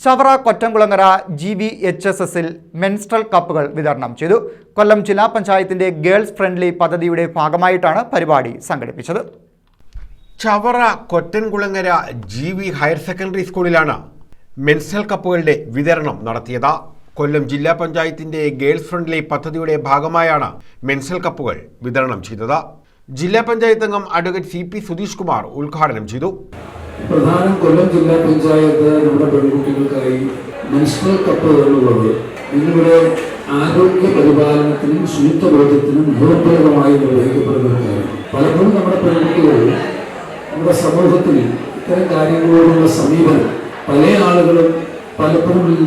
Chavara Kottamkulangara GVHSSൽ menstrual കപ്പുകൾ വിതരണം ചെയ്തു. കൊല്ലം ജില്ലാ പഞ്ചായത്തിന്റെ ഗേൾസ് ഫ്രണ്ട്ലി പദ്ധതിയുടെ ഭാഗമായിട്ടാണ് പരിപാടി സംഘടിപ്പിച്ചത്. Chavara Kottankulangara GV higher secondary സ്കൂളിലാണ് മെൻസ്ട്രൽ കപ്പുകളുടെ വിതരണം നടത്തിയത്. കൊല്ലം ജില്ലാ പഞ്ചായത്തിന്റെ ഗേൾസ് ഫ്രണ്ട്ലി പദ്ധതിയുടെ ഭാഗമായാണ് മെൻസ്ട്രൽ കപ്പുകൾ വിതരണം ചെയ്തത്. ജില്ലാ പഞ്ചായത്ത് അംഗം അഡ്വക്കേറ്റ് CP സുധീഷ് കുമാർ ഉദ്ഘാടനം ചെയ്തു. പ്രധാനം കൊല്ലം ജില്ലാ പഞ്ചായത്ത് നമ്മുടെ പെൺകുട്ടികൾക്കായി മെൻസ്ട്രൽ കപ്പുകളുള്ളത് ഇന്നിവിടെ ആരോഗ്യ പരിപാലനത്തിനും ശുചിത്വബോധത്തിനും ഗുണപ്രദമായി നിർവഹിക്കപ്പെടുന്ന കാര്യം. പലപ്പോഴും നമ്മുടെ പെൺകുട്ടികൾ നമ്മുടെ സമൂഹത്തിൽ ഇത്തരം കാര്യങ്ങളോടുള്ള സമീപനം പല ആളുകളും പലപ്പോഴും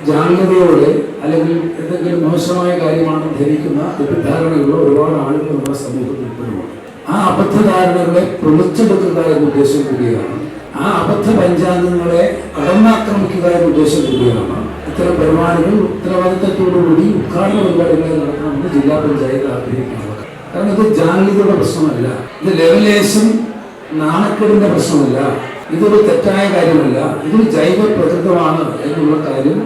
ജാഗ്രതയോടെ അല്ലെങ്കിൽ എന്തെങ്കിലും മോശമായ കാര്യമാണ് ധരിക്കുന്ന തെറ്റിദ്ധാരണകളോ ഒരുപാട് ആളുകൾ നമ്മുടെ സമൂഹത്തിൽ ഇപ്പോഴും ആ അബദ്ധധാരണകളെ പൊളിച്ചെടുക്കുക എന്ന ഉദ്ദേശം കൂടിയാണ്. ആ അബദ്ധ പഞ്ചാംഗങ്ങളെ കടന്നാക്രമിക്കുക എന്ന ഉദ്ദേശം കൂടിയാണ് ഇത്തരം പരിപാടികൾ ഉത്തരവാദിത്തത്തോടുകൂടി ഉദ്ഘാടന പരിപാടികളെ നടത്തണമെന്ന് ജില്ലാ പഞ്ചായത്ത് ആഗ്രഹിക്കുന്നത്. കാരണം ഇത് ജാഗ്രതയുടെ പ്രശ്നമല്ല, ഇത് ലെവലേഷൻ നാണക്കേടിന്റെ പ്രശ്നമല്ല, ഇതൊരു തെറ്റായ കാര്യമല്ല, ഇതൊരു ജൈവ പ്രകൃതമാണ് എന്നുള്ള കാര്യം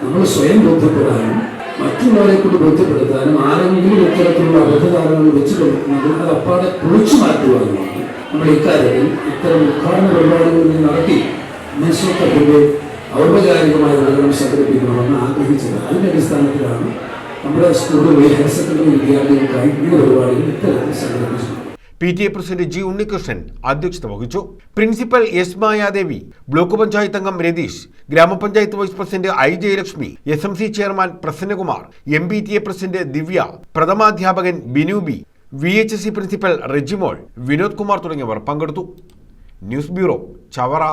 നമ്മൾ സ്വയം ബോധ്യപ്പെടാനും മറ്റുള്ളവരെ കൂടി ബോധ്യപ്പെടുത്താനും ആരെങ്കിലും ഇത്തരത്തിലുള്ള അബദ്ധധാരണകൾ വെച്ച് കൊടുക്കുന്നത് അത് അപ്പാടെ പൊളിച്ചു മാറ്റുവാനുമാണ് നമ്മൾ ഇക്കാര്യത്തിൽ ഇത്തരം ഉദ്ഘാടന പരിപാടികൾ നടത്തി മെൻസ്ട്രൽ കപ്പിന്റെ ഔപചാരികമായ ഉദ്ഘാടനം സംഘടിപ്പിക്കണമെന്ന് ആഗ്രഹിച്ചത്. അതിന്റെ അടിസ്ഥാനത്തിലാണ് നമ്മുടെ സ്കൂളിലെ ഹയർ സെക്കൻഡറി വിദ്യാർത്ഥികൾക്കായി ഈ പരിപാടികൾ ഇത്തരത്തിൽ സംഘടിപ്പിച്ചത്. PTA പ്രസിഡന്റ് G ഉണ്ണികൃഷ്ണൻ അധ്യക്ഷത വഹിച്ചു. Principal S Mayadevi, block panchayat അംഗം രതീഷ്, ഗ്രാമപഞ്ചായത്ത് vice president I Jayalakshmi, SMC chairman Prasannakumar, MPTA president Divya, പ്രഥമാധ്യാപകൻ Binu B, VHSC principal Rejimol, Vinod Kumar തുടങ്ങിയവർ പങ്കെടുത്തു. News bureau, Chavara.